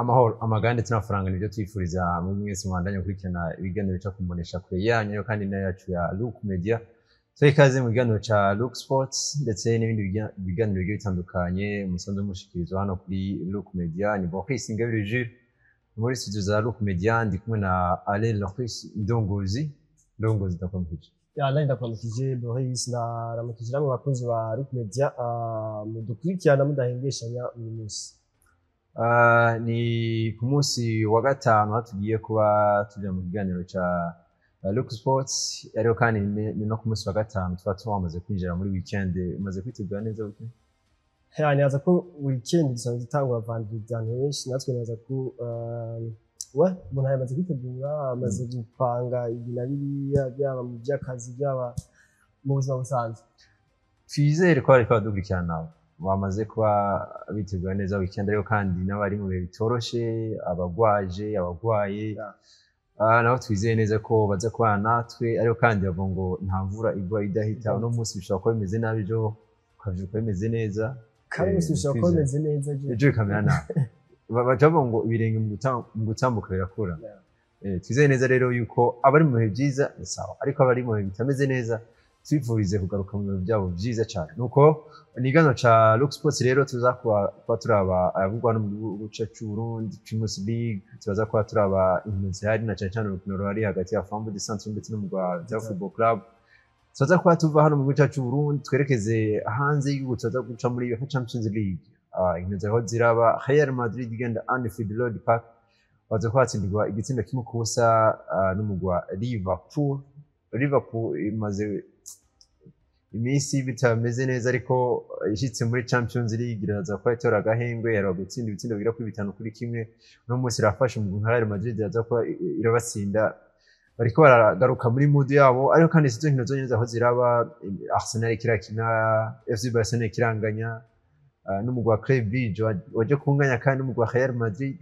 amahoro amagande n'amafaranga nibyo twifuriza mu mwese mwandanye kurikirana ibiganiro bica kumbonesha kure yanyu kandi nayo yacu ya Look Media. Ikaze mu kiganiro ca Look Sports ndetse n'ibindi biganiro bigiye bitandukanye musanzwe mushikirizwa hano kuri Look Media. Ni Boris Ingabire Jules muri studio za Look Media, ndi kumwe na Alain Loris Ndongozi ndakwamukije. Ya Alain ndakwamukije Boris na ramukije namwe bakunzi ba Look Media mudukurikirana mudahengeshanya uyu munsi. Ni ku munsi wa gatanu hatugiye kuba tuja mu kiganiro ca Look Sports, ariko kandi ni no ku munsi wa gatanu tuba twamaze kwinjira muri weekend. Umaze kwitegura neza weekend? Neza ko weekend dusanzwe dutangura vendredi henshi, natwe neza ko umuntu yamaze kwitegura, amaze gupanga ibintu biriya byaba mu by'akazi byaba mu buzima busanzwe. Twizere ko ariko badukurikirana nawe bamaze kuba bitegura neza weekend, ariko kandi n'abari mu bihe bitoroshe, abagwaye nabo twizeye neza ko baza kubana natwe, ariko kandi bavuga ngo nta mvura igwa idahita. Uno munsi bishobora kuba bimeze nabi, ejo ukavyuka bimeze neza, kandi umunsi bishobora kuba bimeze neza ejo bikamera nabi. Baca bavuga ngo ibirenge mu gutambuka birakura. Twizeye neza rero yuko abari mu bihe byiza ni sawa, ariko abari mu bihe bitameze neza twifurize kugaruka mu bintu byabo byiza cyane. Nuko nigano ca Look Sports rero tuza kuba turaba ayavugwa no mu gihugu cyacu Burundi, Primus League, tuza kuba turaba inkino zihari na cyane urukino ruhari hagati ya Flambeau du Centre ndetse n'umugwa wa Football Club. Tuza kuba tuva hano mu gihugu cyacu Burundi twerekeze hanze y'igihugu, tuza guca muri UEFA Champions League. Inkino zaho ziraba Real Madrid igenda Anfield Road Park, baza kuba batsindirwa igitsinda kimwe ku busa n'umugwa Liverpool imaze imisi bitameze neza, ariko ishitse muri Champions League iraza kuba itora agahengwe, yari gutsinda ibitsindo bigira kuri 5-1. No munsi irafashe mu Real Madrid iraza kuba irabatsinda, bariko baragaruka muri mood yabo. Ariko kandi izo nkino zonyene zaho ziraba Arsenal kirakina, FC Barcelona kiranganya n'umugwa Club Brugge waje kunganya kandi n'umugwa Real Madrid,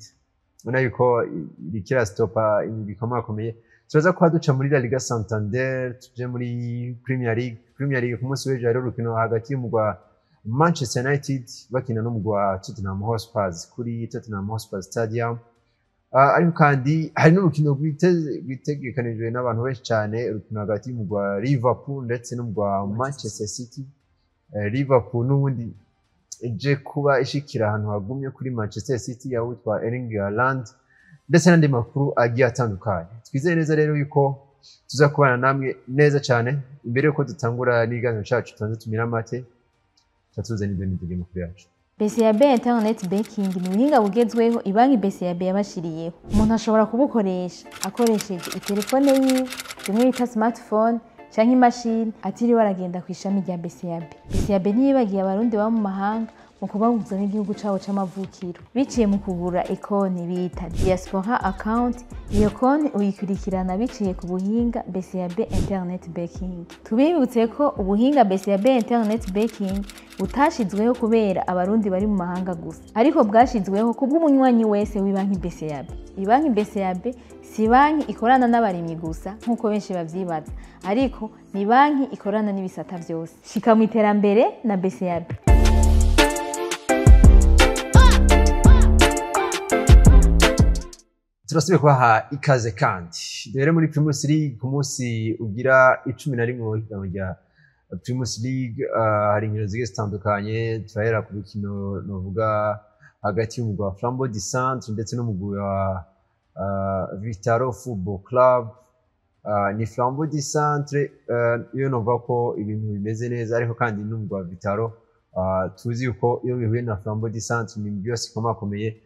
ubona yuko irikira stopa ibikomakomeye. Tuza kuba duca muri La Liga Santander, tuje muri Premier League ku munsi w'ejo hari urukino hagati y'umugwa Manchester United bakina n'umugwa Tottenham Hotspur kuri Tottenham Hotspur Stadium. Ariko kandi hari n'urukino rwitegekanijwe n'abantu benshi cyane, urukino hagati y'umugwa Liverpool ndetse n'umugwa Manchester City. Liverpool n'ubundi ije kuba ishikira ahantu hagumye kuri Manchester City yawitwa Erling Haaland ndetse n'andi makuru agiye atandukanye. Twizeye neza rero yuko tuza kubana namwe neza cyane. Imbere yuko dutangura n'iganiro cyacu tubanze tumira amate cyatuze n'ibyo nitege mu kuri yacu. BCAB Internet Banking ni ubuhinga bugezweho ibanki BCAB yabashiriyeho. Umuntu ashobora kubukoresha akoresheje itelefone yiwe, rimwe bita smartphone canke imashini, atiriwe aragenda ku ishami rya BCAB. BCAB ntiyibagiye abarundi baba mu mahanga mu kubahuza n'igihugu cabo c'amavukiro biciye mu kugura ekonti bita diaspora account. Iyo konti uyikurikirana biciye ku buhinga BCAB Internet Banking. Tubibutse ko ubuhinga BCAB Internet Banking butashizweho kubera abarundi bari mu mahanga gusa, ariko bwashizweho kubw'umunywanyi wese w'ibanki BCAB. Ibanki BCAB si banki ikorana n'abarimyi gusa nk'uko benshi bavyibaza, ariko ni banki ikorana n'ibisata byose. Shika mu iterambere na BCAB. Turasubiye kubaha ikaze kandi dore muri Primus League ku munsi ugira 11 mu higanwa rya Primus League. Hari inkino zigiye zitandukanye, turahera ku rukino novuga hagati y'umugwa wa Flambeau du Centre ndetse n'umugwa wa Vitaro Football Club. Ni Flambeau du Centre iyo novuga ko ibintu bimeze neza, ariko kandi n'umugwa wa Vitaro tuzi yuko iyo bihuye na Flambeau du Centre ni byose ikomakomeye.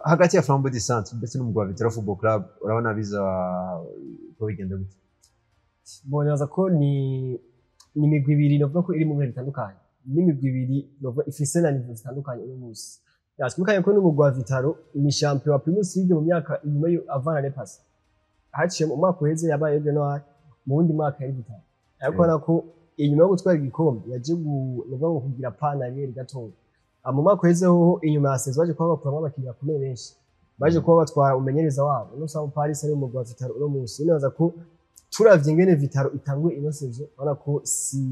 Hagati ya Flambeau du Centre ndetse n'umugwa wa Vitaro Football Club urabona biza ko bigenda gute? Bonaza ko ni imigwi ibiri novuga ko iri mu bihe bitandukanye, n'imigwi ibiri novuga ifise na nivo zitandukanye uyu munsi. Twikanye ko n'umugwa wa Vitaro ni champion wa Primus League mu myaka inyuma yo avana ne pass. Haciye mu mwaka uheze yabaye January, mu wundi mwaka yari Vitaro. Ariko nako inyuma yo gutwara igikombe yaje novuga kugira panarier gatoya. Mu mwaka uheze ho inyuma ya saison baje kuba bakuramo abakinnyi bakomeye benshi, baje kuba batwara umumenyereza wabo no Sao Paris ari umugwa wa Vitaro uno munsi. Ninaza ko turavye ingene Vitaro itanguye ino saison, urabona ko si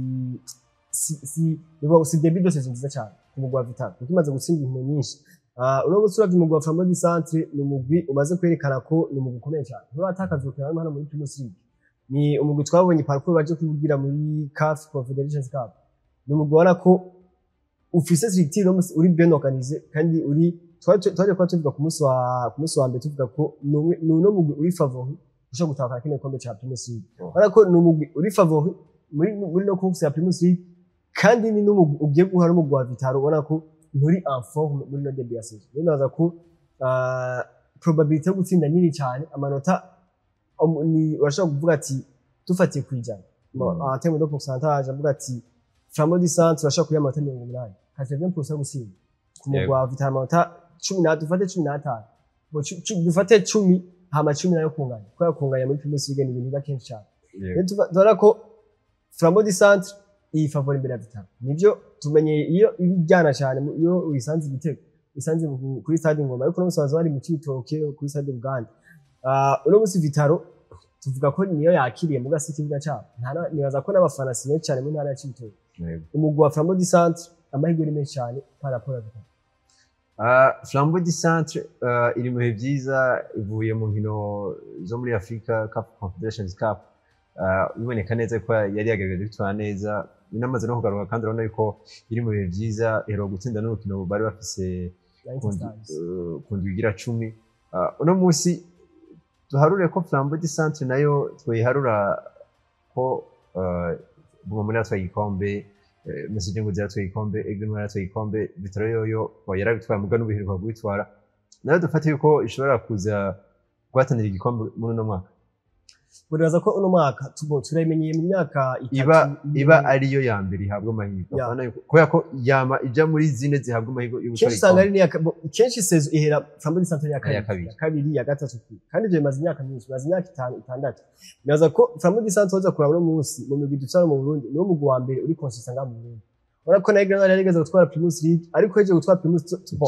debut de saison nziza cyane ku mugwa wa Vitaro, kuko imaze gutsinda inkino nyinshi. uno munsi uravye umugwi wa Flambeau du Centre ni umugwi umaze kwerekana ko ni umugwi ukomeye cyane nturatakaza ukina hano muri Primus League ni umugwi twabonye parcours baje kuvugira muri CAF Confederations Cup ni umugwi ubona ko ufise structure uri bien organisé kandi uri twaje kwa tuvuga ku munsi wa mbere tuvuga ko no mugwi uri favori ushobora gutaka kino gikombe ca Primus League ubona ko ni umugwi uri favori muri no course ya Primus League kandi ni n'umugwi ugiye guhara umugwi wa Vitaro ubona ko nturi en forme muri no début ya saison naza ko probabilité yo gutsinda nini cyane amanota ni urashobora kuvuga ati tufatiye kwijana en termes de pourcentage avuga ati Flambeau du Centre urashobora kuya amanota 80 80% yo gutsinda ku mugwi wa Vitaro amanota 10 dufate 15 dufate 10 hama 10 nayo kunganya kwa kunganya muri Primus League ni ibintu bakenshi cyane tubona ko Flambeau du Centre iyi favori imbere ya Vitaro nivyo tumenye iyo ibijyana cyane iyo uyisanze igitego isanze kuri stade Ngoma ariko no musaza bari mu Cibitoke kuri stade Buganda uno musi Vitaro tuvuga ko niyo yakiriye mu gasi kibuga cyabo nibaza ko n'abafana sinye cyane mu ntara ya Cibitoke umugwi wa Flambeau du Centre amahirwe ari menshi cyane par rapport à Vitaro Flambeau du Centre iri mu bihe byiza ivuye mu nkino zo muri Africa Cup Confederations Cup biboneka neza ko yari yagerageje gutwara neza inamaze no kugaruka kandi urabona yuko iri mu bihe byiza iheruka gutsinda n'urukino bari bafise ku ndwi igira 10 uno munsi tuharure ko Flambeau du Centre nayo twiharura ko bumwe muri atwaye igikombe Mesije ngo zatwaye igikombe Aigle Noir yatwaye igikombe Vitaro yoyo yarabitwaye muga n'ubiheruka gwitwara nayo dufate yuko ishobora kuza guhatanira igikombe muri uno mwaka Buribaza ko uno mwaka turamenyeye mu myaka iba ariyo ya mbere ihabwa amahirwe kubera ko yama ija muri zine zihabwa amahirwe y'ubutwari usanga ari kenshi sezo ihera Flambeau du Centre ya kabiri ya gatatu kandi ibyo bimaze imyaka myinshi bimaze imyaka 5-6 biraza ko Flambeau du Centre hoza kuraba no munsi mu migwi dufite mu Burundi niwo mugwi wa mbere uri consistent mu Burundi ora ko Aigle Noir yarigeze gutwara Primus League ariko heje gutwara Primus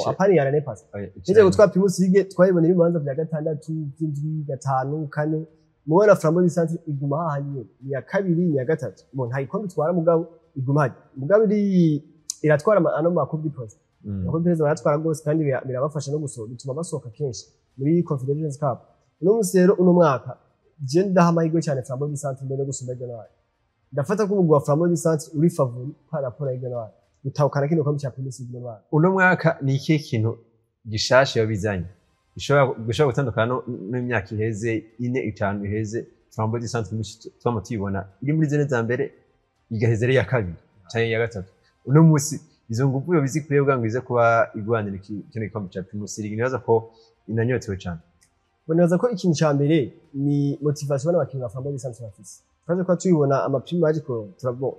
apani yarane pass heje gutwara Primus League twayibonera ibibanza bya 6 5 4 Muwana Flambeau du Centre iguma hahanye ni ya kabiri ni ya gatatu nta ikombe twara mugabo iguma haje mugabo iratwara ano makubi post nako perezida baratwara gose kandi birabafasha no gusohoka bituma basohoka kenshi muri Confederations Cup no musero uno mwaka je ndaha amahirwe cyane Flambeau du Centre mbere gusumba Aigle Noir ndafata ko umugwi wa Flambeau du Centre uri favori par rapport à Aigle Noir utahukana kino kombe cya Primus League Noir uno mwaka ni iki kintu gishashe yabizanye gushobora gutandukana n'imyaka iheze 4-5 iheze Flambeau du Centre twama tuyibona iri muri zene za mbere igaheze ari ya kabiri cyane ya gatatu uno munsi izo nguvu yo bizikuye bwangize kuba igwanira kino gikombe cya Primus League nibaza ko inanyotewe cyane bonaza ko ikintu cya mbere ni motivation y'abakinnyi ba Flambeau du Centre bafise kandi ko tuyibona amapimi baje ko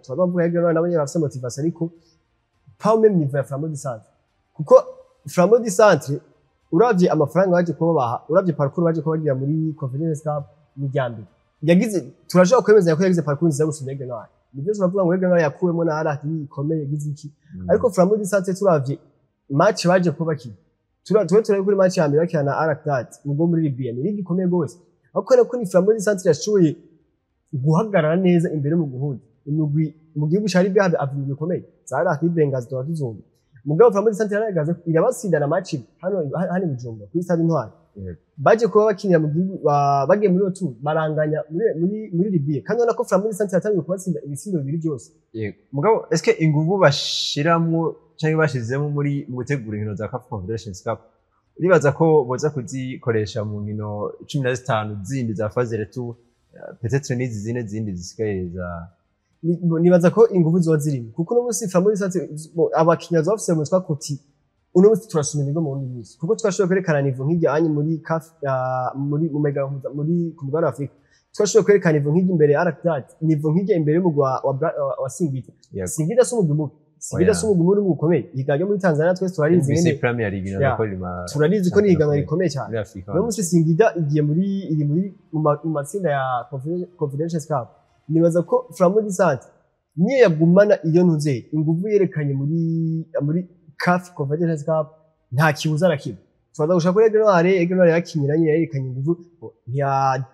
turabavuga Aigle Noir nabonye bafise motivation ariko pas même niveau ya Flambeau du Centre kuko Flambeau du Centre uravye amafaranga baje kubaha uravye parcours baje kubagira muri Confederations Cup ni jambi yagize turashaka kwemeza ko yagize parcours nziza gusumba Aigle Noir nibyo turavuga ngo Aigle Noir yakuwemo na ara ikomeye yagize iki ariko Flambeau du Centre turavye match baje kubaki turabe kuri match ya mbere bakina na Al-Ahly ubwo muri Libya ni ligi ikomeye gose ariko ko ni Flambeau du Centre yashoboye guhagarara neza imbere mu guhuza imugwi mu gihugu cya Libya avuye bikomeye zara Bengazi turatuzumva mugabo Flambeau du Centre yaragaze irabasindana match hano Bujumbura kuri stade Intwari baje kuba bakinira mu gihugu bagiye muri otu baranganya muri Libya kandi nako Flambeau du Centre yatangiye kubatsinda ibisindo bibiri byose mugabo eske inguvu bashiramwo cyangwa bashizemo muri mu gutegura inkino za CAF Confederations Cup uribaza ko boza kuzikoresha mu nkino 15 zindi za phase retour peut-être n'izi zindi zisigaye za nibaza ko inguvu zo zirimo kuko no musi Flambeau du Centre abakinya zo ofise mu twakoti uno musi turasumira ngo mu nisi kuko twashoboye kwerekana nivo nk'ijya anye muri CAF muri mu mega muri ku mugabane wa Afrika twashoboye kwerekana nivo nk'ijya imbere Al-Ahly nivo nk'ijya imbere mu wa Singida Singida sumugumuke Singida sumugumuri mu gukomeye higaje muri Tanzania twese turarizi nyene Premier League na turarizi ko ni higanwa rikomeye cyane no musi Singida igiye iri muri mu matsinda ya Confederations Cup nibaza ko Flambeau du Centre niyo yagumana iyo ntuze inguvu yerekanye muri CAF Confederations Cup nta kibuza rakimwe twaza gushaka kuri Aigle Noir yakinyiranye yerekanye inguvu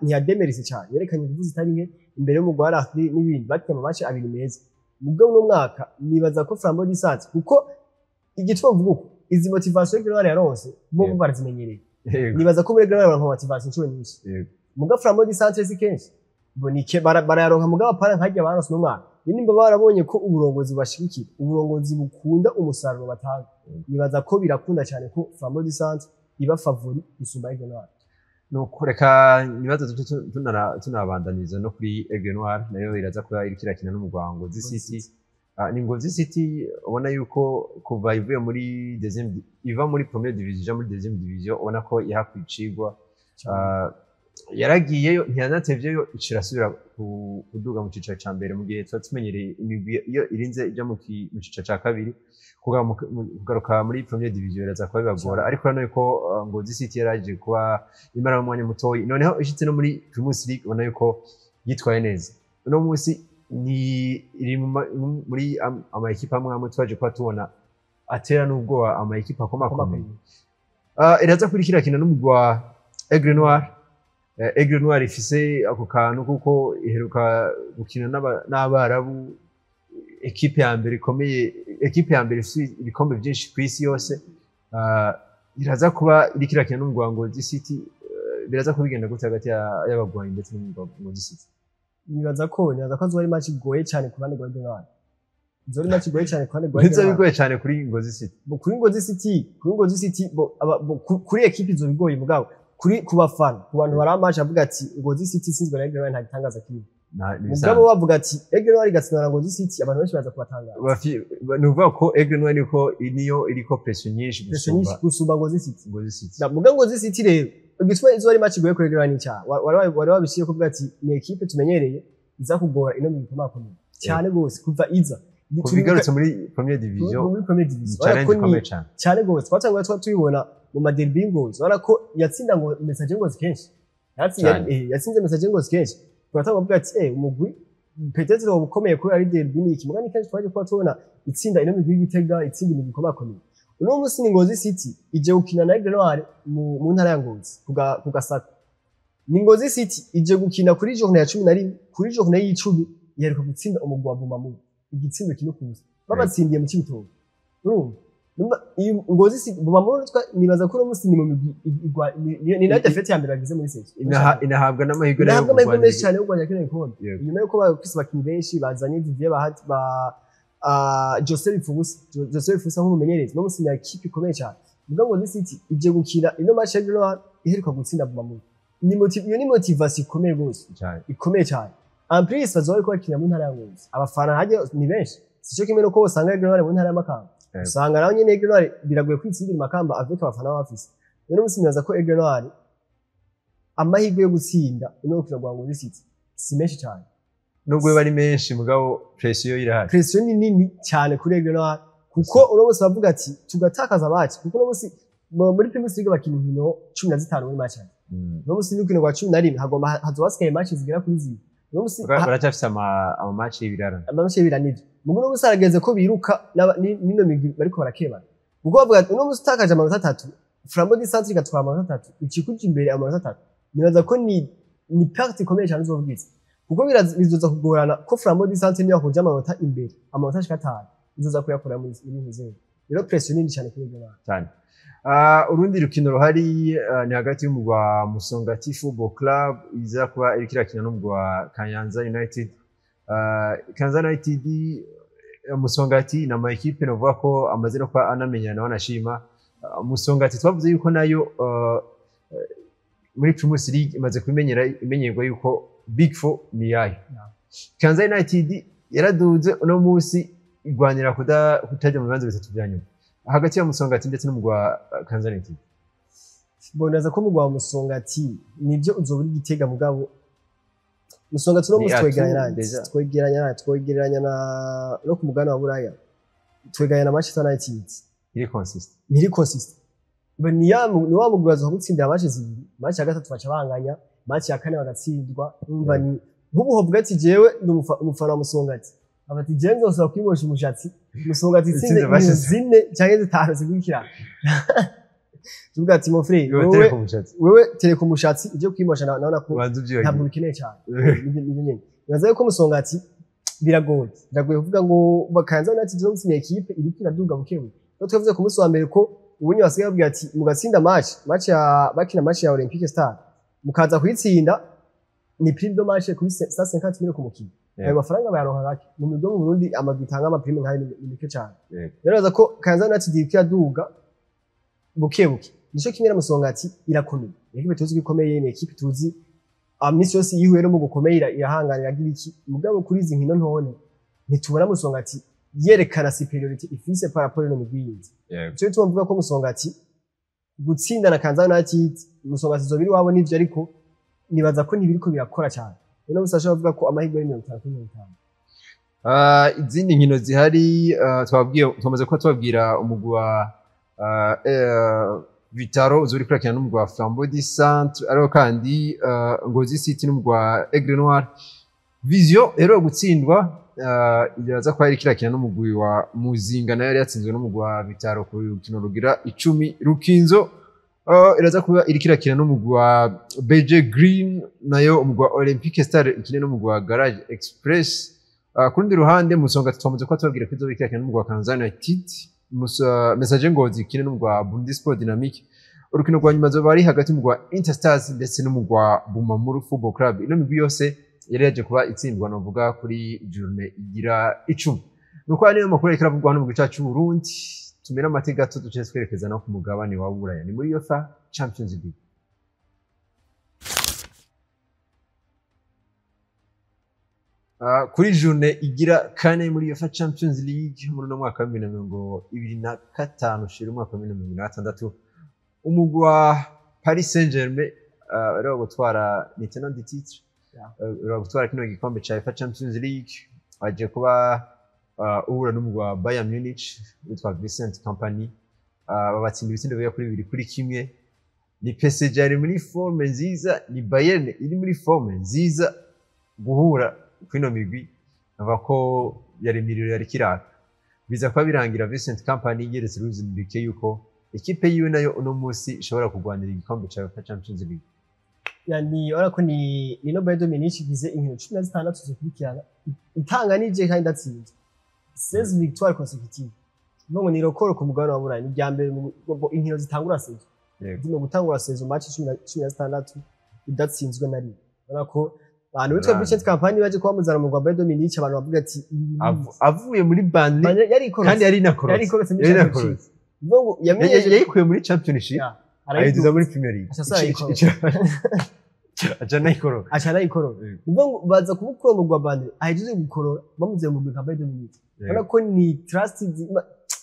ntiyademerise cyane yerekanye inguvu zitari nke imbere mu Rwanda n'ibindi bakema match abiri meza mugabo no mwaka nibaza ko Flambeau du Centre kuko igitwa mvugo izi motivation Aigle Noir yaronse bo Yego. barazimenyereye Yego. nibaza ko muri Aigle Noir baronka motivation inshuro nyinshi Yego. muga Flambeau du Centre si kenshi bonike barayaronka muga bapara nkajya baronse n'umwana nimba barabonye ko uburongozi bashigikira uburongozi bukunda umusaruro batanga nibaza ko birakunda cyane ko Flambeau du Centre iba favori isumba Aigle Noir nuko reka nibaza tunabandaniza no kuri Aigle Noir nayo iraza kuba iriko irakina n'umugwi wa Ngozi City. Ni Ngozi City ubona yuko kuva ivuye muri iva muri première division ija muri deuxième division ubona ko yahakwicigwa yaragiyeyo ntiyanatevyeyo icirasubira kuduga mu cicaro ca mbere mu gihe tuba tumenyereye imigwi iyo irinze ija mu cicaro ca kabiri kugaruka muri première division biraza kuba bibagora ariko urabona yuko Ngozi City yaraje kuba imara umwanya mutoyi noneho ishitse no muri Primus League ubona yuko yitwaye neza uno munsi ni iri muri ama ekipa amwe twaje kuba tubona atera n'ubwoba ama ekipa akomakomeye iraza kurikira kina n'umugwi wa Aigle Noir. Aigle Noir ifise ako kantu kuko iheruka gukina n'abarabu ekipe ya mbere ikomeye ekipe ya mbere ifise ibikombe byinshi ku isi yose iraza kuba iriko irakina n'umugwi wa Ngozi City biraza kubigenda gute hagati y'abagwanyi ndetse n'umugwi wa Ngozi City nibaza ko azoba ari match igoye cyane ku bandi Aigle Noir zori match igoye cyane ku bandi Aigle Noir bizo bigoye cyane kuri Ngozi City kuri Ngozi City kuri ekipe izo bigoye mugabo kuri kubafana ku bantu baramasha avuga ati Ngozi City sinzwe na Aigle Noir nta gitangaza kibi mugabo bavuga ati Aigle Noir igatsinda na Ngozi City abantu benshi baza kubatangaza nuvuga ko Aigle Noir niko niyo iriko pressure nyinshi gusumba Ngozi City mugabo Ngozi City rero igitwa izo ari match igoye kuri Aigle Noir n'icyaha wari wabishiye kuvuga ati ni ekipe tumenyereye iza kugora ino mu makomeye cyane gose kuva iza kubigarutse muri première division challenge ikomeye cyane gose twatanguye tubibona mu maderby ngozi wala ko yatsinda ngo message ngozi kenshi yatsinze message ngozi kenshi twatanga kuvuga ati umugwi peut-être ubukomeye kuri ari derby ni iki mugani kenshi twaje kuba tubona itsinda ino migwi Gitega itsinda imigwi ikomakomeye uno munsi ni Ngozi City ije gukina na Aigle Noir mu ntara ya Ngozi kugasaka ni Ngozi City ije gukina kuri journée ya 11 kuri journée y'10 yeruka gutsinda umugwi wa Bumamu igitsindo kimwe kuza babatsindiye mu Kibitoke urumva Ngozi City Bumamu nibaza ko umunsi ni mu migwi ni na defete ya mbere bagize muri sezo inahabwa n'amahirwe menshi cyane yo kwanya kene ikombe nyuma yo kuba kwisi bakinyi benshi bazanye Didier bahati ba Joseph Fusa nk'umumenyerezi no munsi ya equipe ikomeye cyane ubwo Ngozi City ije gukina ino match ya Aigle Noir iheruka gutsinda Bumamu ni motivation ikomeye gose ikomeye cyane en plus bazoye ko bakina mu ntara ya Ngozi abafana haje ni benshi sico kimwe no ko usanga Aigle Noir mu ntara ya Makamba usanga naho nyene Aigle Noir biragoye kwitsindira Makamba avec abafana bafise rero musinyaza ko Aigle Noir amahirwe yo gutsinda ino kira gwa Ngozi City si menshi cyane nubwo bari menshi mugabo pressure irahari pressure ni nini cyane kuri Aigle Noir kuko uno bose bavuga ati tugatakaza abaci kuko uno bose muri Primus League bakina inkino 15 muri match uno bose ni ukino gwa 11 hagomba hazobasikaye match zigera kuri 10 baracyafise ama match y'ibirarane amamatch y'ibirane mugo no musarageze ko biruka nino migwi bariko barakebana ubwo bavuga ati uno musitakaje amanota 3 Flambeau du Centre igatwara amanota 3 ikikuja imbere amanota 3 nibaza ko ni perte ikomeye cyane uzobwiza kuko bizoza kugorana ko Flambeau du Centre niyo kuja amanota imbere amanota 5 izoza kuyakora muri nizero rero pressure nini cyane kuri Aigle Noir cyane urundi rukino ruhari ni hagati y'umugwi wa Musongati Football Club iza kuba iriko irakina n'umugwi wa Kayanza United. Kayanza United Musongati na ma equipe novuga ko amaze no kwa anamenyana wanashima Musongati twavuze yuko nayo muri Primus League imaze imenyerwa yuko Big Four ni yayo. Kayanza United yaraduze uno munsi igwanira kutajya mu bibanza bitatu bya nyuma hagati ya Musongati ndetse n'umugwi wa Kayanza United. Bonaza ko umugwi wa Musongati nibyo uzobura Gitega mugabo Musongati no twegeranya na no ku mugana wa Buraya twegeranya na Manchester United iri consistent ni wa mugwi wazo gutsindira match zibiri match ya gatatu baca banganya match ya kane bagatsindwa umva ni nk'ubuho bwati jewe umufana wa Musongati abati jenzo so kwimosha umushatsi Musongati itsinze zine cyangwa zitanu zigukira tuvuga ati mon frère wewe tereka umushatsi uje kwimosha naona ko ntabwo bikeneye cyane nyine nazaye ko Musongati biragoye kuvuga ngo Kayanza United zo mutsinye equipe iri kiraduga bukebuke no twavuze ku munsi wa mbere ko ubunye basigaye babwira ati mugatsinda match ya bakina match ya Olympique Star mukaza kuyitsinda ni prime de match kuri 150 millions ku mukino ayo mafaranga bayaronka gake mu migo mu Burundi amagitanga ama prime nkayo ni mike cyane rero aza ko Kayanza United iriko yaduga bukebuke nico kimwe na Musongati irakomeye ekipe tuzi gikomeye ni ekipe tuzi amisi yose yihuye no mu gukomera irahanganira gibiki mugabo kuri izi nkino ntone ntitubona Musongati yerekana superiority ifise par rapport no mugwinzi cyo tumvuga ko Musongati gutsinda na Kayanza United Musongati zo biri wabo nivyo ariko nibaza ko nibiriko birakora cyane rero musasha bavuga ko amahirwe ari 50-50 izindi nkino zihari twamaze ko twabwira umugwi wa Vitaro uzuri kurakina n'umugwi wa Flambeau du Centre ariko kandi Ngozi City n'umugwi wa Aigle Noir Vision rero gutsindwa iraza ko ari kirakina n'umugwi wa Muzinga nayo yari yatsinzwe n'umugwi wa Vitaro ku rukino rugira 10 Rukinzo iraza kuba iri kirakina n'umugwi wa BG Green nayo umugwi wa Olympique Star ikine n'umugwi wa Garage Express kurundi ruhande Musongati twamaze ko twabwira ko izo kirakina n'umugwi wa Kayanza United Message Ngozi ikine n'umugwi wa Bundesport Dynamique urukino rwa nyuma zoba ari hagati y'umugwi wa Interstars ndetse n'umugwi wa Bumamuru Football Club ino migwi yose yari yaje kuba itsindwa novuga kuri journée igira 10 nuko ari makuru ikiravugwa hano mu gice cy'u Burundi tumira amateka gato duce twerekeza no ku mugabane wa Buraya ni muri UEFA Champions League kuri journée igira 4 muri UEFA Champions League muri no mwaka wa 2025 shira umwaka wa 2026 umugwi wa Paris Saint-Germain rero gutwara ni tenant du titre rero gutwara kino gikombe cha UEFA Champions League aje kuba uhura n'umugwi wa Bayern Munich witwa Vincent Kompany babatsinda ibitsindo bya kuri 2 kuri kimwe ni PSG ari muri forme nziza ni Bayern iri muri forme nziza guhura kwino migwi ava ko yari miriro yari kiraka biza kwa birangira Vincent Kompany yeretse ruzindike yuko ekipe yiwe nayo uno munsi ishobora kugwanira igikombe cha UEFA Champions League yani ora ko ni no Bayern Munich gize inkino 16 zikurikirana itanga nije kandi ndatsinze 16 victoire consecutive none ni rokoro ku mugabane wa Burayi ni byambere inkino zitangura sezo ndimo gutangura sezo match 16 idatsinzwe nari ora ko abantu bitwa Vincent Kompany baje kwamuzana mu Bayern Munich abantu bavuga ati avuye muri Burnley kandi yari nakorose ngo yamenyeje yikuye muri Championship ayiduza muri Premier League acha nayikoro ngo baza kumukura mu Burnley ayiduze gukorora bamuze mu Bayern Munich ora ko ni trust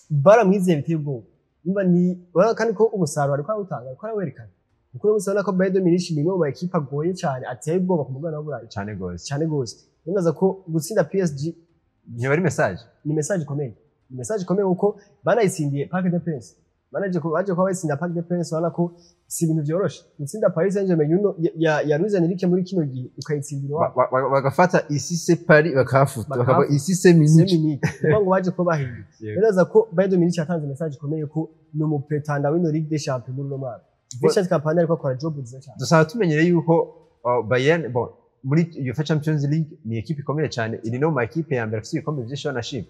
bara mwize biteye ubwo nimba ni kandi ko umusaruro ariko awutanga ko arawerekana kuko umusaruro ko Bayern Munich ni mu ekipa goye cyane ateye ubwoba ku mugana wa Burayi cyane gose nibaza ko gutsinda PSG ni bari message ni message ikomeye ni message ikomeye uko banayitsindiye Parc des Princes baje ko bayitsinda Parc des Princes wala ko si ibintu byoroshe gutsinda Paris Saint-Germain yuno ya Luis Enrique muri kino gihe ukayitsindira bagafata ici c'est Paris bakafuta bakaba ici c'est Munich ngo baje ko bahinduye nibaza ko Bayern Munich yatanze message ikomeye ko no mu pretender wino Ligue des Champions muri no mwaka Vincent Kompany ariko akora job nziza cyane dusaba tumenyere yuko Bayern muri UEFA Champions League ni equipe ikomeye cyane iri no ma equipe ya mbere afite ibikombe byinshi banashima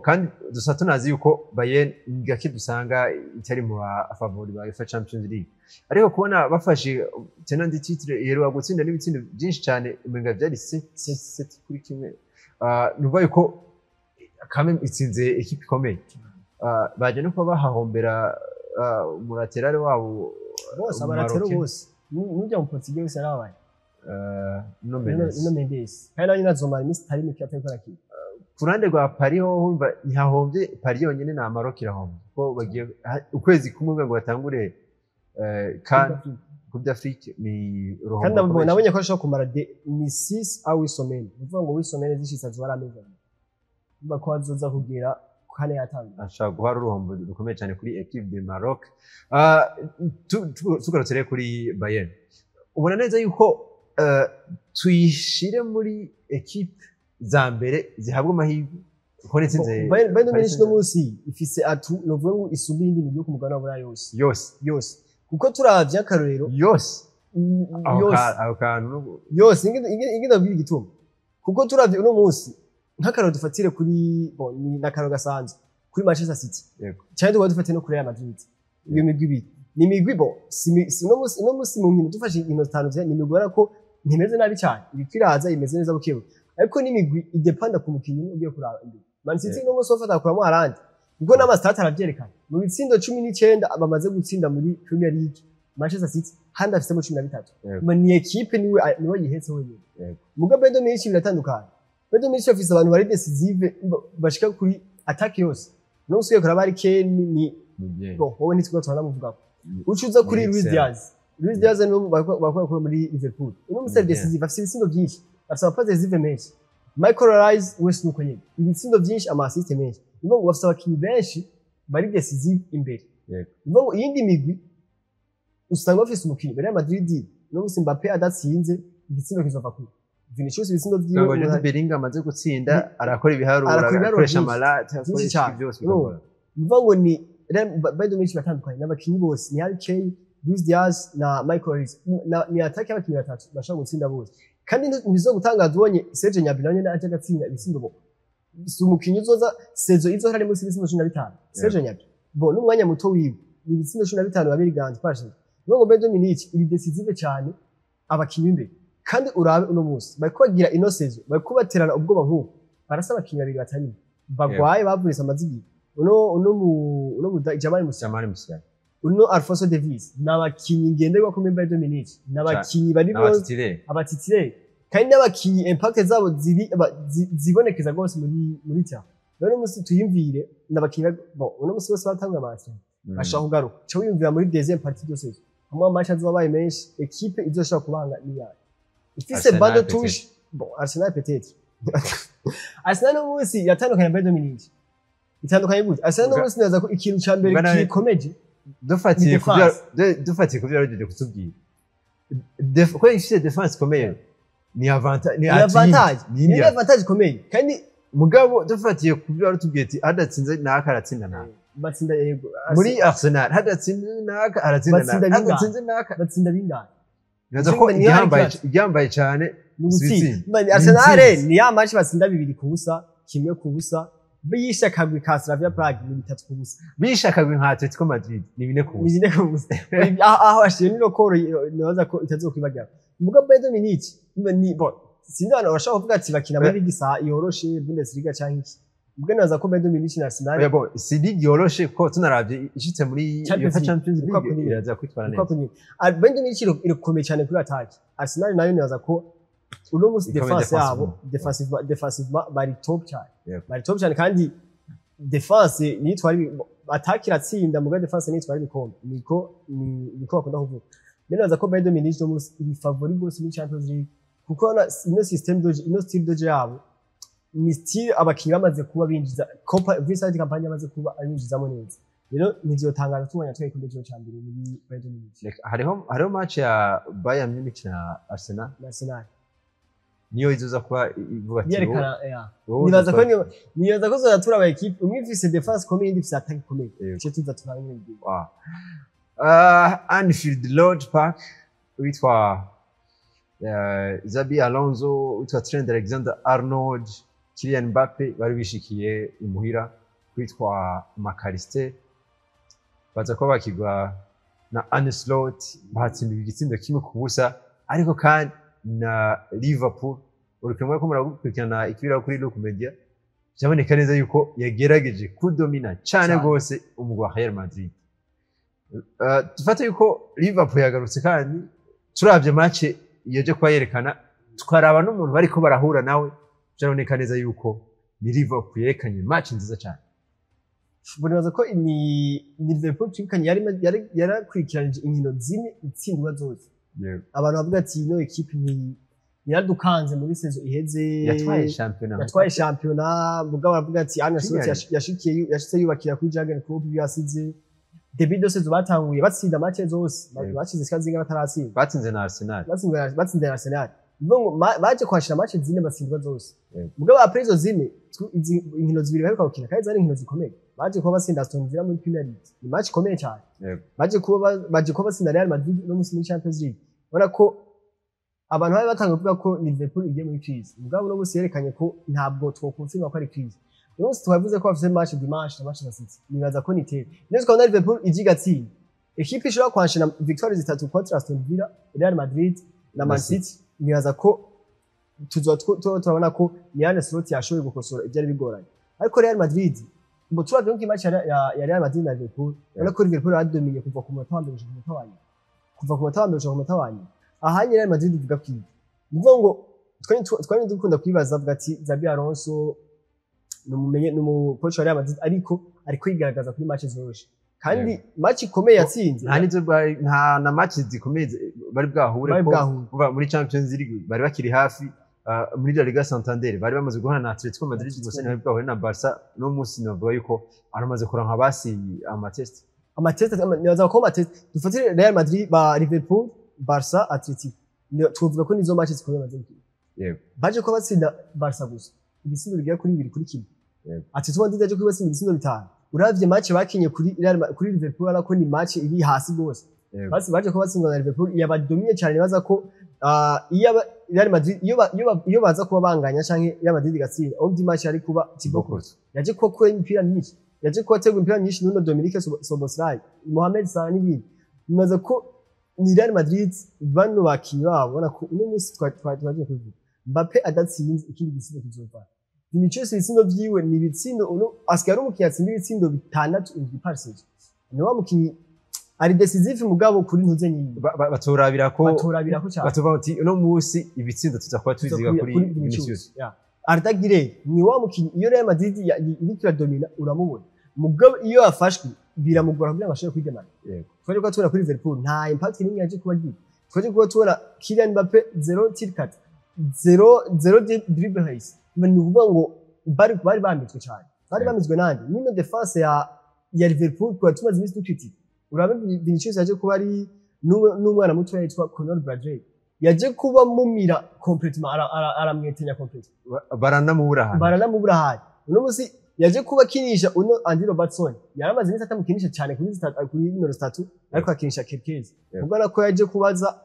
kandi dusaba tunazi yuko Bayern ngaki dusanga itari mu favori ba UEFA Champions League ariko kubona bafashe tenant du titre yero gutsinda n'ibitsindo byinshi cyane umenga byari 7 kuri kimwe nuva yuko kame itsinze equipe ikomeye baje no kuba bahahombera umuraterare wabo bose abaratero bose n'ujya mu Portugal wese arabaye no Mendes kandi nyina zomara Mr Tarimi atakora ki kurande rwa Paris ho humva ntihahombye Paris yonyene na Maroc irahomba ko bagiye ukwezi kumwe ngo batangure kan Coupe d'Afrique ni ruhomba kandi nabonye ko ashobora kumara ni 6 au 8 semaines uvuga ngo 8 semaines zishitsa zibara amezi mba ko azoza kugira kane yatanga ashaka guhara uruhombo rukomeye cyane kuri equipe de Maroc tugarutse kuri Bayern ubona neza yuko tuyishire muri equipe za mbere zihabwa amahirwe uko nitsinze Bayern Munich no munsi ifise atu novuga ngo isubira indi migwi ku mugabane wa Burayi yose kuko turavye akarorero yose ingenda bwira igituma kuko turavye uno munsi nk'akarorero dufatire kuri ni nakaro gasanzwe kuri Manchester City Yego. cyane tuba dufate no kuri Real Madrid iyo migwi ibiri ni imigwi bo no musi mu nkino dufashe inkino zitanu ni imigwi ubona ko ntimeze nabi cyane iri kwiraza imeze neza bukewe ariko ni imigwi idepanda ku mukinnyi ugiye kuraba imbere Man City no musi wafata kuramo harandi ubwo n'amastat aravyerekana mu bitsindo 19 bamaze gutsinda muri Premier League Manchester City handi afise mu 13 ngo ni equipe niwe yihetse wenyine muga Bayern Munich biratandukanye Bayern Munich afise abantu bari decisive bashika kuri attack yose no usuye kuraba ari Kane ni bo wowe nitwe twanamuvuga ucuza kuri Luis Diaz no bakora muri Liverpool uno musere decisive afise ibitsindo byinshi afise abapaze decisive menshi Michael Rice wese nuko nyene ibitsindo byinshi ama assist menshi nibo ngo bafise abakinyi benshi bari decisive imbere nibo iyindi migwi usanga bafise umukinyi Real Madrid no musi Mbappe adatsinze igitsindo kizova kuri Vinicius ibitsindo byiwe ngo Bellingham amaze gutsinda arakora ibiharuro akoresha amalate akoresha byose nibo ngo ni Bayern Munich batandukanye n'abakinyi bose ni Harry Kane Luis Diaz na Michael Rice ni attack y'abakinyi batatu bashaka gutsinda bose kandi nizo gutangaza ubonye Serge Gnabry nawe aje gatsinda ibitsindo bo si umukinyi uzoza sezo izo hari muri ibitsindo 15 Serge Gnabry bo n'umwanya muto wiwe ni ibitsindo 15 babiri ganje pashe ngo Bayern Munich iri decisive cyane abakinyi imbere kandi urabe uno munsi bari kubagira ino sezo bari kubaterana ubwoba nk'uko barasaba abakinyi babiri batari bagwaye bavurisa amazigi uno Jamal Musiala uno Alphonso Davies n'abakinyi ngenderwa ku Bayern Munich n'abakinyi bari abatitire kandi n'abakinyi impact zabo zibonekeza gose muri cya rero musi tuyimvire n'abakinyi bo uno musi bose batanga amatsi bashaka kugaruka cyo wiyumvira muri deuxième partie de saison amwe match azobaye menshi equipe izoshaka kubanga niya ifise bande touche bon Arsenal peut-être Arsenal no musi yatandukanye Bayern Munich itandukanye gute Arsenal no musi naza ko ikintu ca mbere gikomeje dufatiye ku byo yarogeje kutubwira ko ifise defense komeye ni avantage komeye kandi mugabo dufatiye ku byo yaratubwiye ati adatsinze naka aratsinda naka batsinda yego muri Arsenal hadatsinze naka aratsinda naka adatsinze naka batsinda bingana naza ko igyambaye cyane Arsenal ni ya match batsinda 2 ku busa kimwe ku busa bisha kagwi ka Slavia Prague ni 3 ku busa bisha kagwi nka Atletico Madrid ni 4 ku busa ni 4 ku busa aho ashiye ni lokoro naza ko itazokwibagara mugabo Bayern Munich ni bon sinzi abantu bashaka kuvuga ati bakina muri ligi sa yoroshe Bundesliga cyangwa iki mugabo naza ko Bayern Munich na Arsenal yabo si ligi yoroshe ko tunaravye ishitse muri UEFA Champions League iraza kwitwara neza Bayern Munich irakomeye cyane kuri attack Arsenal nayo naza ko uno musi defense yabo defensive bari top cyane bari top cyane kandi defense nitwari attack iratsinda mugabo defense nitwari bikombe niko bakunda kuvuga naza ko Bayern Munich no musi iri favori gose muri Champions League kuko ino system ino style doje yabo ni style abakinyi bamaze kuba binjiza Vincent campagne amaze kuba abinjizamo neza rero nivyo tangaza tumanya twaye kunde cyo cyambere muri Bayern Munich hariho match ya Bayern Munich na Arsenal niyo izuza kuba ivuga ati yerekana nibaza ko zozatura aba equipe umwe ifise defense komeye indi ifise attack komeye cyo tuza turanye n'ibyo Anfield Road Park witwa Xabi Alonso witwa Trent Alexander-Arnold Kylian Mbappe bari bishikiye imuhira witwa Makaliste baza ko bakigwa na Arne Slot bahatsinda igitsindo kimwe ku busa ariko kandi na Liverpool urukemwe ko muragukurikirana ikibira kuri Look Media cyaboneka neza yuko yagerageje kudomina cyane gose umugwa Real Madrid tufate yuko Liverpool yagarutse kandi turavye match yaje kwa yerekana tukaraba n'umuntu bariko barahura nawe cyaboneka neza yuko ni Liverpool yerekanye match nziza cyane Buribaza ko ni Liverpool twikanye yarakurikiranje inkino zine itsindwa zose abantu bavuga ati no equipe ni yaradukanze muri saison iheze yatwaye championnat mugabo bavuga ati Arne Slot yashitse yubakira kuri Jurgen Klopp yasize debut de saison batanguye batsinda match zose bacize skazinga bataratsinda batsinze na Arsenal batsinze na Arsenal ngo baje kwashira match zine batsindwa zose mugabo aprezo zine inkino zibiri baheruka gukina kandi zari inkino zikomeye baje kuba batsinda Aston Villa muri Premier League ni match ikomeye cyane baje kuba batsinda Real Madrid no muri Champions League ora ko abantu bari batanga kuvuga ko Liverpool igiye muri crise mugabo no musi yerekanye ko ntabwo twokumfirma ko ari crise uno munsi twavuze ko bafite match dimanche na match na City nibaza ko ni tete neza ko na Liverpool igigatsinda equipe ishobora kwanshina victoire zitatu contre Aston Villa Real Madrid na Man City nibaza ko turabona ko ni Arne Slot yashoboye gukosora ibyari bigoranye ariko Real Madrid ngo turavye ko match ya Real Madrid na Liverpool ubona ko Liverpool yadominiye kuva ku munota wa mbere gushika ku munota wa nyuma kuva ku munota wa mbere gushika ku munota wa nyuma ahanye Real Madrid ivuga kwiga nivuga ngo twari dukunda kwibaza avuga ati Xabi Alonso numu coach wa Real Madrid ariko yigaragaza kuri match zoroshe kandi match ikomeye yatsinze nta na match zikomeye bari bwahure kuva muri Champions League bari bakiri hafi muri La Liga Santander bari bamaze guhana na Atletico Madrid gusa nawe bwahure na Barca no musi navuga yuko aramaze kuranka basi amatest nibaza ko amatest dufatire Real Madrid ba Liverpool Barca Atletico tuvuga ko nizo match zikomeye maze yego baje ko batsinda Barca gusa ibisindo bigera kuri 2 kuri kimwe Atletico Madrid yaje kwibasira ibisindo 5 uravye match bakinye kuri Liverpool ariko ni match iri hasi gose basi baje ko batsindwa na Liverpool yabadomiye cyane baza ko iyo Real Madrid iyo baza kuba banganya canke Real Madrid gatsinda undi match ari kuba Tibokoto yaje ko kwe imipira myinshi yaje ko atega imipira myinshi nuno Dominique Soboslai Mohamed Salah n'ibindi bimaze ko ni Real Madrid bano bakinyi babo ubona ko uno munsi twaje kuvuga Mbappe adatsinze ikindi gisindo kizova Vinicius ibitsindo vyiwe ni ibitsindo uno asikari umukinyi atsinda ibitsindo 6 in passage ni wa mukinyi ari decisive mugabo kuri ntuze nyinyi baturabira ko cyane batuvuga ati uno munsi ibitsindo tuzakuba tuziga kuri Vinicius Arda Güler ni wa mukinyi iyo Real Madrid iri kiradomina uramubona mugabo iyo afashwe biramugora kugira ngo ashobore kwigemana yego twaje ko tubona kuri Liverpool nta impact nini yaje kuba gira twaje ko tubona Kylian Mbappe 0 tirkat 0 dribble race ni ukuvuga ngo bari bambitswe cyane bari bambitswe nande nino defense ya Liverpool kwa tumaze iminsi dukritika urabe Vinicius yaje kuba ari n'umwana muto yitwa Conor Bradley yaje kuba mumira complètement aramwetenya complètement baranamubura hari uno musi yaje kuba kinisha uno Andy Robertson yaramaze iminsi atamukinisha cyane kuri numero 3 ariko akinisha Kerkez ubwo ko yaje kubaza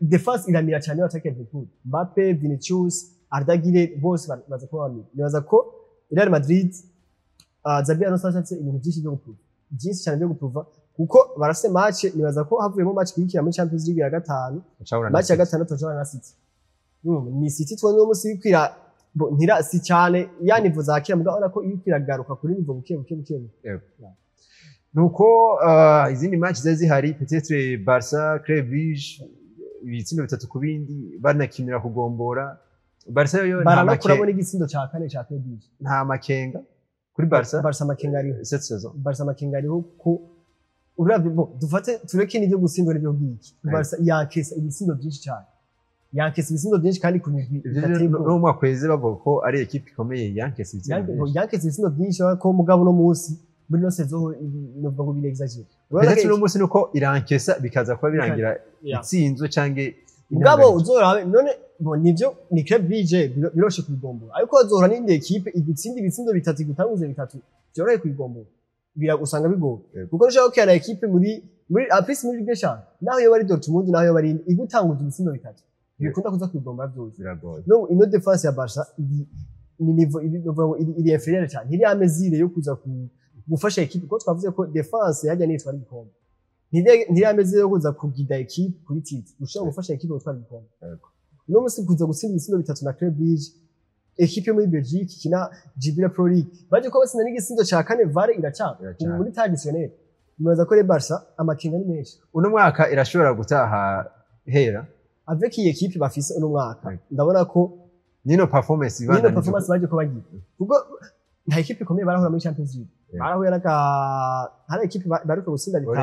defense iramira cyane y'attaque ya Liverpool Mbappe Vinicius Arda Güler bose baza kuba bamira nibaza ko Real Madrid Xabi Alonso ashatse ibintu byinshi cyane byo guprova kuko barafite match nibaza ko havuyemo match kwikira muri Champions League ya gatanu match ya gatanu tujana na City ni City twa no musi kwira ntira si cyane yani vuza akira mugabona ko iyo kwiragaruka kuri nivo buke nuko izindi match zihari peut-être Barca Club Brugge ibitsindo 3 ku bindi banakinira kugombora Barca yo baranakuramo n'igitsindo cya 4 cya Club Brugge nta makenga kuri Barca makenga ariho cette saison Barca makenga ariho ko uravye dufate tureke n'ibyo gutsindwa n'ibyo bwiki Barca yankesa ibitsindo byinshi cyane yankesa ibitsindo byinshi kandi ku migwi no mu kwezi bavuga ko ari equipe ikomeye yankesa ibitsindo byinshi ko mugabo no munsi muri no saison novuga ngo binexagere uretse no munsi nuko irankesa bikaza kuba birangira itsinzo canke mugabo uzorabe none nivyo ni Club Brugge biroshe kubigombora ariko azora n'indi equipe igutsinda ibitsindo 3 igutanguze 3 byoroye kubigombora biragusanga bigoye kuko ushaka ko yana equipe muri apris muri Ligue 5 naho yo bari Dortmund naho yo bari igutanguze ibitsindo 3 bikunda kuza kubigombora byose biragoye no ino defense ya Barca ni niveau iri inferieur cyane iri amezire yo kuza gufasha equipe ko twavuze ko defense yajya nitwa igikombe ntiri amezire yo kuza kugida equipe kuri titre ushaka gufasha equipe gutwara igikombe no musi kuza gutsinda ibitsindo 3 na Club Brugge equipe muri Belgique kina Jupiler Pro League baje ko batsinda n'igisindo cya 4 VAR iracanga muri traditionnel nibaza ko Barca amakinga ni menshi uno mwaka irashobora gutaha hera avec iyi equipe bafise uno mwaka ndabona ko nino performance baje ko bagiye kuko nta equipe ikomeye barahura muri Champions League barahuye hari equipe baruka gutsinda bitanu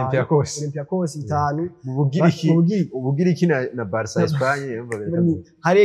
Olympiacos 5 ubugiriki na Barca Espagne hari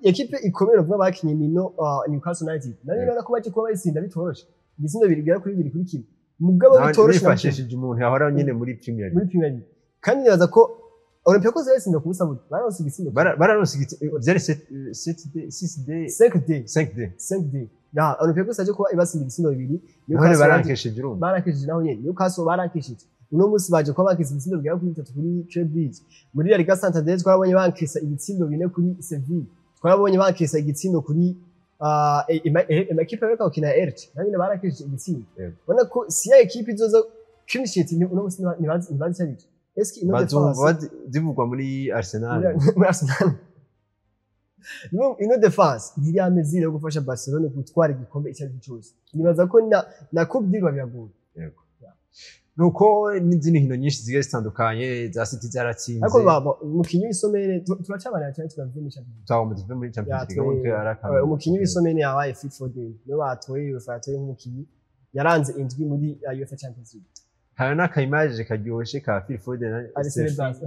equipe ikomeye vuba bakinye nino Newcastle United nani nana ko baje kuba bayisinda bitoroshe ibitsindo birigera kuri 2 kuri kimwe mugabo bitoroshe bifashishije umuntu yahora nyine muri Premier League kandi nibaza ko Olympiacos yasinda ku busa bararonse igitsindo bararonse byari 5 day ya Olympiacos aje kuba ibasinda ibitsindo 2 Newcastle barankesheje urumva barankesheje naho nyene Newcastle barankesheje uno musi baje kuba bankesa ibitsindo bigera kuri 3 kuri Club Brugge muri La Liga Santander twarabonye bankesa ibitsindo 4 kuri Sevilla twarabonye bankesa igitsindo kuri amakipe ariko gukina Elche nanyine barakishije igitsinda Yego. ubona ko si ya ekipe izoza clean sheet uno munsi ntibazi cyabiki eski ino defense zivugwa muri Arsenal muri Arsenal ino defense ntiri amezire yo gufasha Barcelona gutwara igikombe icyo ari cyose nibaza ko na Coupe d'Ivoire biragoye Yego. Nuko n'izindi nkino nyinshi zigiye zitandukanye za City zaratsinze ariko baba umukinyi w'isomere turacabana cyane turavye mu Champions tuvuye muri Champions League ngo arakamye umukinyi w'isomere yabaye fit for day no batoye bafatoye nk'umukinyi yaranze indwi muri UEFA Champions League hari n'akayimaje karyoshe ka Phil Foden ari celebrate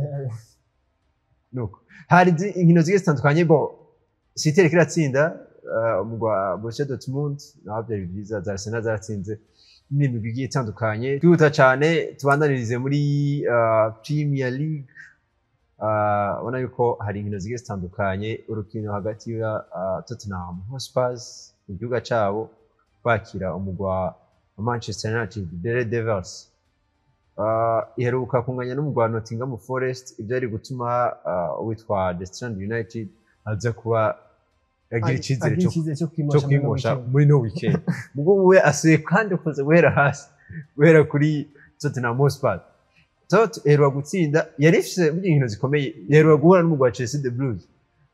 nuko hari inkino zigiye zitandukanye bo City iriko iratsinda umugwa Borussia Dortmund nabyo byiza za Arsenal zaratsinze n'imigwi igiye itandukanye twihuta cyane tubandanirize muri Premier League ubona yuko hari inkino zigiye zitandukanye urukino hagati ya Tottenham Hotspur mu gihugu cyabo bakira umugwa Manchester United The Devils iheruka kunganya n'umugwa wa Nottingham Forest ibyo ari gutuma witwa The Strand United aza kuba agira icyizere cyo kwimosha muri no weekend ubwo we asuye kandi ukoze guhera hasi guhera kuri Tottenham Hotspur iheruka gutsinda yari ifite inkino zikomeye iheruka guhura n'umugwa wa Chelsea The Blues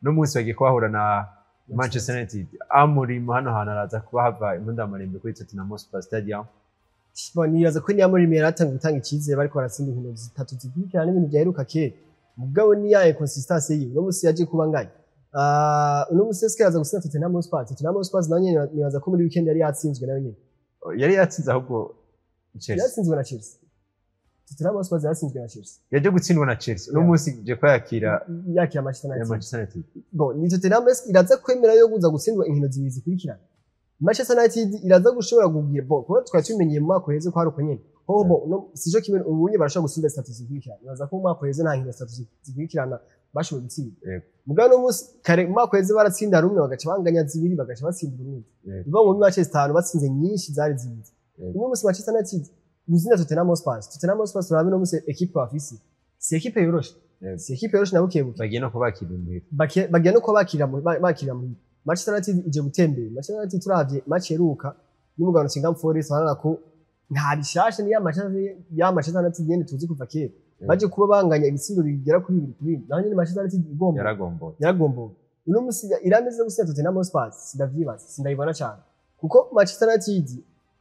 no munsi bagiye kwahura na Manchester United Amorim hano hantu araza kuba hava impundamarembe kuri Tottenham Hotspur Stadium nibaza ko Amorim yaratanga gutanga icyizere bariko baratsinda inkino zitatu zikurikirana n'ibintu byaheruka kera mugabo ni ya consistency yiwe no munsi yaje kuba nganye uno musese kaza gusina Tottenham Hotspur nanye nibaza ko muri weekend yari yatsinzwe nayo nyine yari yatsinze ahubwo Chelsea yatsinzwe na Chelsea Tottenham Hotspur yatsinzwe na Chelsea yaje gutsindwa na Chelsea uno munsi je ko yakira Manchester United bon ni Tottenham iraza kwemera yo guza gutsindwa inkino zibiri zikurikirana Manchester United iraza gushobora kugira bon kuko twatumenyeye mu mwaka heze ko hari uko nyine hobo no sijo kimwe ubunye barashobora gutsinda status zikurikirana nibaza ko mu mwaka heze nta nkino status zikurikirana bashoboye gutsinda mugabo no munsi kare mu mwaka heze baratsinda rumwe bagaca banganya zibiri bagaca batsinda urundi biva mu Manchester 5 batsinze nyinshi zari zibiri uno munsi Manchester United guzinda Tottenham Hotspur turabe no munsi equipe bafise si equipe yoroshe si equipe yoroshe nabukebuke bagiye no kubakira imbere bagiye no kubakira mu Manchester United ije gutembera Manchester United turavye match heruka n'umugabo Nottingham Forest barana ko nta bishashe ni ya Manchester United yene tuzi kuva kera baje kuba banganya ibitsindo bigera kuri 2 kuri naho nyine Manchester United igomba yaragomboye uno musi irameze guseta Tottenham Hotspur sindavyibaza sindayibona cyane kuko Manchester United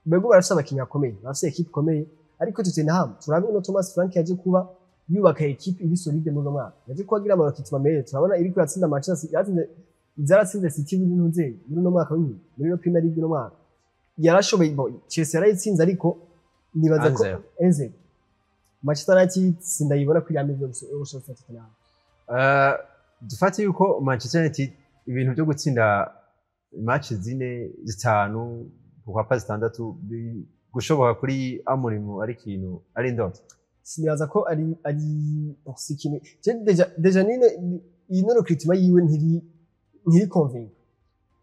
bego barafite abakinnyi bakomeye bafite equipe ikomeye ariko Tottenham turabe uno Thomas Frank yaje kuba yubaka equipe iri solide muri mwaka yaje kugira amarokiti mamere turabona iri kuratsinda Manchester zaratsinze City muri nunze muri no mwaka w'nyine muri no Premier League no mwaka yarashoboye Chelsea yarayitsinze ariko nibaza ko Enze Manchester United sindayibona ko yameze gushotsa Tottenham dufate yuko Manchester United ibintu byo gutsinda match zine zitanu kwa zitandatu gushoboka kuri Amorim ari kintu ari ndoto sinibaza ko ari oxykine deja ino recruitment yiwe ntiri convince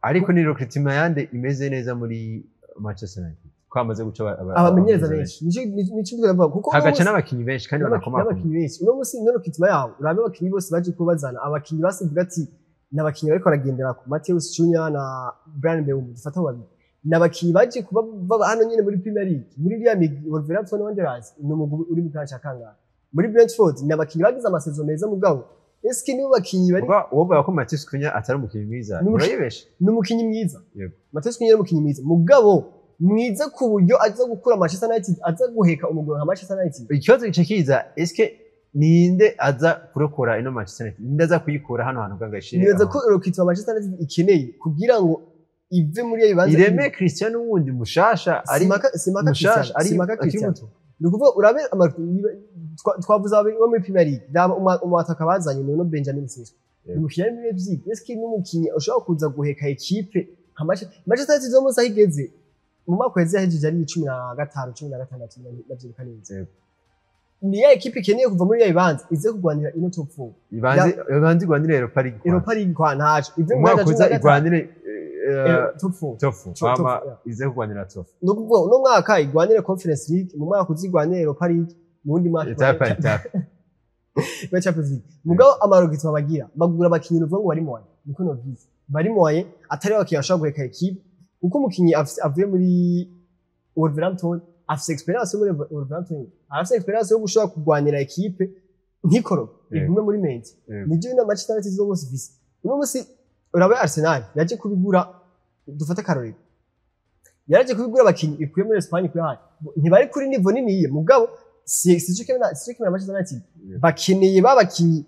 ariko ni recruitment yande imeze neza muri Manchester United kwamaze guca abamenyereza benshi nico ndavuga kuko hagaca n'abakinyi benshi kandi banakomaka n'abakinyi benshi uno musi ino recruitment yawo urabe abakinyi bose baje kubazana abakinyi basivuga ati n'abakinyi bariko baragendera ku Matheus Cunha na Bryan Mbeumo dufata babiri n'abakinyi baje kuba hano nyine muri Premier League muri Real Wolverhampton Wanderers n'umugwi uri mu kaca kangana muri Brentford n'abakinyi bagize amasezo meza mugabo eski nibo bakinyi bari uwo bako Matheus Cunha atari umukinyi mwiza urayibesha n'umukinyi mwiza yego Matheus Cunha n'umukinyi mwiza mugabo mwiza ku buryo aza gukura Manchester United aza guheka umugwi wa Manchester United ikibazo gice kiza eske ninde aza kurokora ino Manchester United ninde aza kuyikura hano hantu gangashire nibaza ko rokitwa Manchester United ikeneye kugira ngo ive muri ibibanza ireme Cristiano wundi mushasha ari mushasha ari Cristiano nukuvuga urabe twavuze abo muri Premier League daba umwataka bazanye no Benjamin Sesko umukinnyi w'ibihe by'iki eske n'umukinnyi ushobora kuza guheka equipe nka Manchester United zo musa higeze mu mwaka weze yahejeje ari 15 16 navyibuka neza ni ya equipe ikeneye kuva muri ya bibanza ize kugwanira ino top 4 ibanze igwanire Europa League kwa ntaje ivyo mwakuza igwanire top 4 mama ize kugwanira top nukuvuga no mwaka igwanire Conference League mu mwaka uzigwanire Europa League mu wundi mwaka Champions League mugabo amarogitwa bagira bagura abakinyi uvuga ngo bari mu niko no bwiza bari moyen atari abakinnyi bashobora guheka equipe kuko umukinnyi avuye muri Wolverhampton afite experience muri Wolverhampton afite experience yo gushobora kurwanira equipe nk'ikoro igume muri Mente nibyo na Manchester United zo bose visi uno musi urabe Arsenal yaje kubigura dufata karorero yaraje kubigura abakinnyi ikuye muri Espagne kuri hano ntibari kuri niveau nini mugabo si cyo Manchester United bakeneye babakinnyi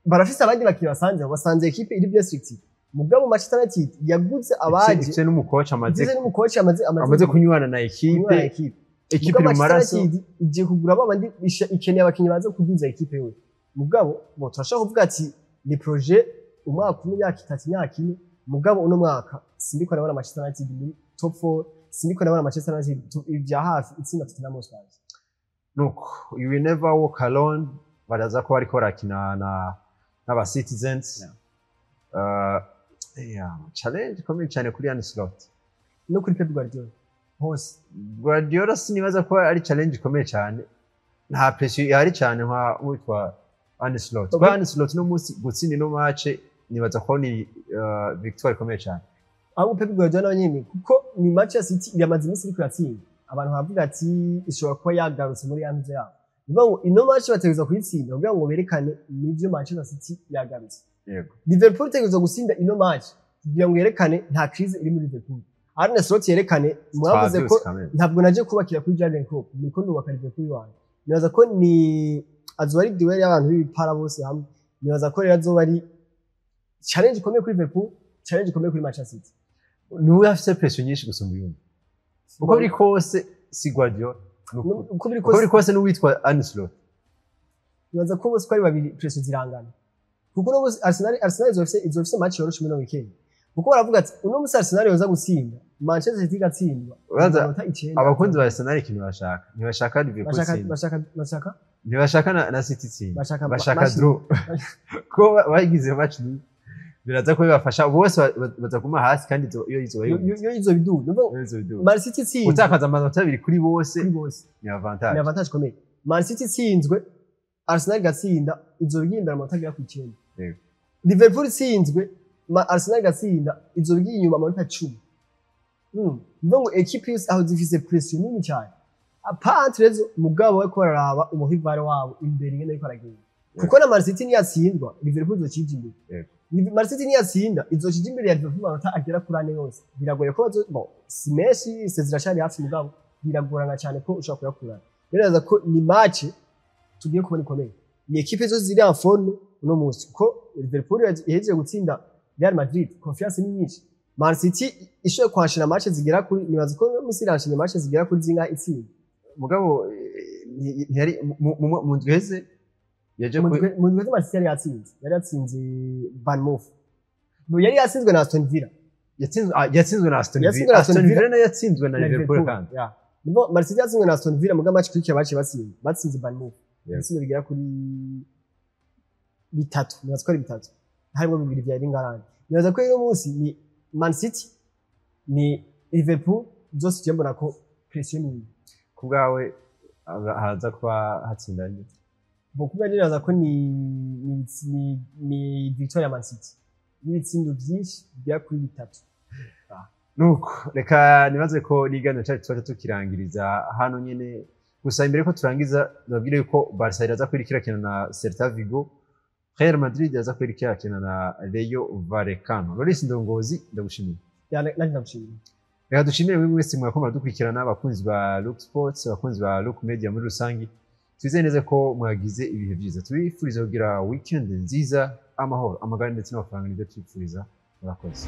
barafise abandi bakinnyi basanze equipe iri bien structure mugabo Manchester United yaguze abaje icyo n'umukoci amaze kunywana na equipe mu maraso igiye kugura babandi ikeneye abakinnyi baza kuduza equipe yo mugabo bo turashaka kuvuga ati ni projet umwaka umyaka 3 mugabo uno mwaka sindiko nabona Manchester United muri top 4 sindiko nabona Manchester United ibya hafi itsinda Tottenham Hotspur nuko you will never walk alone baraza ko bariko barakina n'aba Citizens challenge ikomeye cyane kuri Arne Slot no kuri Pep Guardiola hose Guardiola sinibaza ko ari challenge ikomeye cyane nta pressure ihari cyane nka witwa Arne Slot kwa Arne Slot no munsi gutsinda no match nibaza ko ni victoire ikomeye cyane abo Pep Guardiola nyine kuko ni Manchester City yamaze iminsi iri kuyatsinda abantu bavuga ati ishobora kuba yagarutse muri yanze yabo nibo ino match bategeza kuyitsinda kugira ngo berekane nibyo Manchester City yagarutse yego Liverpool tegeza gusinda ino match kugira ngo yerekane nta crise iri muri Liverpool Arne Slot yerekane mwavuze ko ntabwo naje kubakira kuri Jurgen Klopp niko nubaka Liverpool wanyu nibaza ko ni azwari duel y'abantu b'ipara bose hamwe nibaza ko rero azoba ari challenge ikomeye kuri Liverpool challenge ikomeye kuri Manchester City niwe afite pressure nyinshi gusumba ibindi uko biri kose si Guardiola uko biri kose n'uwitwa Arne Slot nibaza ko bose kwari babiri pressure zirangana kuko no Arsenal izofise match yoroshe muri weekend kuko baravuga ati uno musi Arsenal yoza gutsinda Manchester City gatsindwa abakunzi ba Arsenal ikintu ntibashaka Liverpool ntibashaka na City tsinda bashaka draw ko bagize match biraza ko bibafasha bose bazaguma hasi kandi iyo izo bidu Man City tsinzwe utakaza amanota abiri kuri bose ni avantage komeye Man City tsinzwe Arsenal gatsinda izo bigimbera amanota agera ku 9 Liverpool tsinzwe Arsenal gatsinda izo biginyuma amanota 10 ngo equipe yose aho zifise pression nini cyane apantrezo mugabo we ko bararaba umuhivare wabo imbere ngene ariko aragenda kuko na Man City niyatsindwa Liverpool zokije imbere Man City niyatsinda izokije imbere ya Liverpool amanota agera kuri 4 yose biragoye ko si Messi sezirashari hafi mugabo biragorana cyane ko ushobora kuyakurana rero ko ni match tugiye kubona ikomeye ni equipe zo ziri en forme uno munsi ko Liverpool yahejeje gutsinda Real Madrid confiance ni nyinshi Man City ishoye kwashira match zigera kuri nibaza ko musirashije match zigera kuri zinga itsinda mugabo ntiyari mu ndweze yaje mu ndweze Man City yari yatsinze Bournemouth no yari yatsinzwe na Aston Villa yatsinzwe na Aston Villa Aston Villa nayo yatsinzwe na Liverpool kandi nibo Man City yatsinzwe na Aston Villa mugabo match kuri bace batsinze Bournemouth yatsinze bigera kuri bitatu nibaza ko ari bitatu harimo bibiri bya England nibaza ko uyu munsi ni Man City ni Liverpool zose cyembona ko pression ni kubgawe haza kwa hatsindanye bokuba niraza ko ni Victoria Man City n'ibitsindo byinshi bya kuri bitatu nuko reka nibaze ko nigana cyacu twaje tukirangiriza hano nyene gusa imbere ko turangiza ndabwire ko Barca iraza kwirikira kina na Celta Vigo Real Madrid iraza kwirikira kina na Rayo Vallecano Loris Ndongozi ndagushimiye nanjye ndagushimiye reka dushimire mwe mwese mwakomara dukurikirana abakunzi ba Look Sports abakunzi ba Look Media muri rusangi twizeye neza ko mwagize ibihe byiza tubifuriza kugira weekend nziza amahoro amagara ndetse n'amafaranga nibyo twifuriza murakoze